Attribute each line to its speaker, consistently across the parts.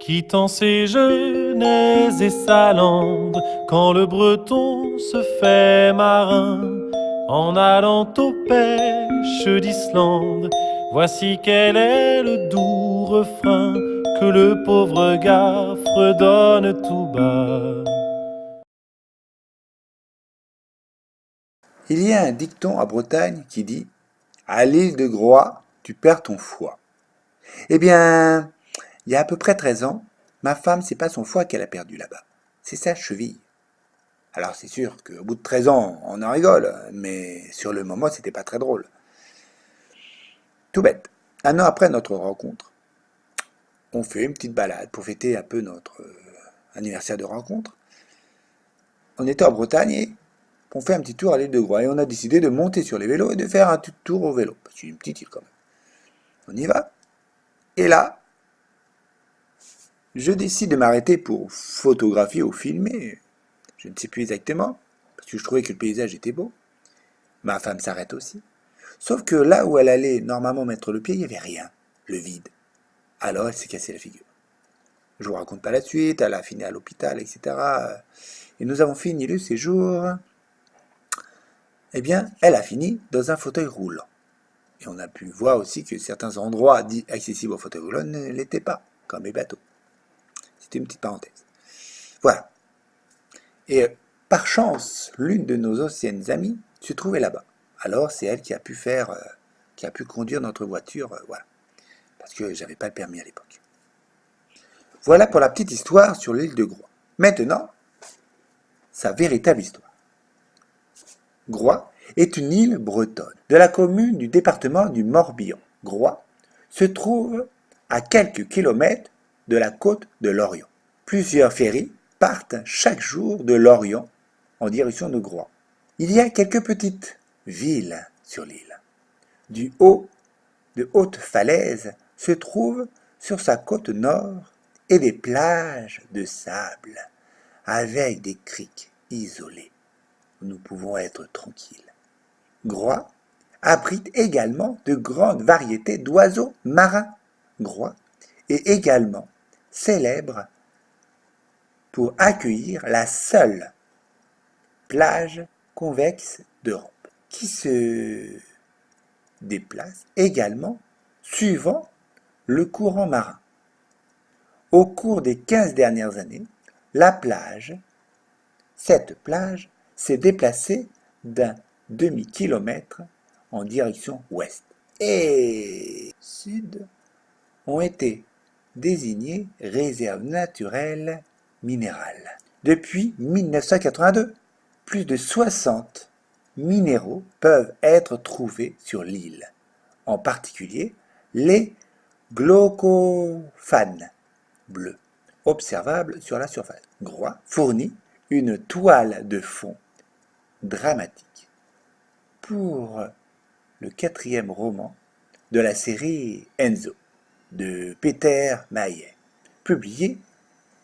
Speaker 1: Quittant ses genêts et sa lande, quand le breton se fait marin, en allant aux pêches d'Islande, voici quel est le doux refrain que le pauvre gars fredonne tout bas.
Speaker 2: Il y a un dicton à Bretagne qui dit « À l'île de Groix, tu perds ton foie ». Eh bien, il y a à peu près 13 ans, ma femme, c'est pas son foie qu'elle a perdu là-bas, c'est sa cheville. Alors c'est sûr qu'au bout de 13 ans, on en rigole, mais sur le moment, c'était pas très drôle. Tout bête. Un an après notre rencontre, on fait une petite balade pour fêter un peu notre anniversaire de rencontre. On était en Bretagne et on fait un petit tour à l'île de Groix et on a décidé de monter sur les vélos et de faire un petit tour au vélo. C'est une petite île quand même. On y va. Et là, je décide de m'arrêter pour photographier ou filmer. Je ne sais plus exactement, parce que je trouvais que le paysage était beau. Ma femme s'arrête aussi. Sauf que là où elle allait normalement mettre le pied, il n'y avait rien. Le vide. Alors elle s'est cassée la figure. Je vous raconte pas la suite, elle a fini à l'hôpital, etc. Et nous avons fini le séjour. Eh bien, elle a fini dans un fauteuil roulant. Et on a pu voir aussi que certains endroits dits accessibles aux fauteuils roulants ne l'étaient pas, comme les bateaux. C'était une petite parenthèse. Voilà. Et par chance, l'une de nos anciennes amies se trouvait là-bas. Alors c'est elle qui a pu qui a pu conduire notre voiture, voilà. Parce que j'avais pas le permis à l'époque. Voilà pour la petite histoire sur l'île de Groix. Maintenant, sa véritable histoire. Groix est une île bretonne de la commune du département du Morbihan. Groix se trouve à quelques kilomètres de la côte de Lorient. Plusieurs ferries partent chaque jour de Lorient en direction de Groix. Il y a quelques petites villes sur l'île. Du haut de hautes falaises se trouvent sur sa côte nord et des plages de sable avec des criques isolées où nous pouvons être tranquilles. Groix abrite également de grandes variétés d'oiseaux marins. Groix est également célèbre pour accueillir la seule plage convexe d'Europe, qui se déplace également suivant le courant marin. Au cours des 15 dernières années, cette plage s'est déplacée d'un demi-kilomètre en direction ouest et sud ont été désignés réserves naturelles minérales. Depuis 1982, plus de 60 minéraux peuvent être trouvés sur l'île, en particulier les glaucophanes bleus, observables sur la surface. Groix fournit une toile de fond dramatique pour le 4e roman de la série Enzo de Peter Mayer, publié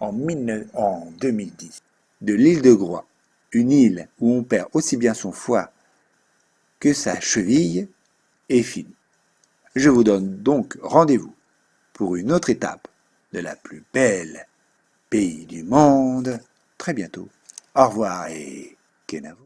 Speaker 2: en 2010. De l'île de Groix, une île où on perd aussi bien son foie que sa cheville, est finie. Je vous donne donc rendez-vous pour une autre étape de la plus belle pays du monde très bientôt. Au revoir et kenavo.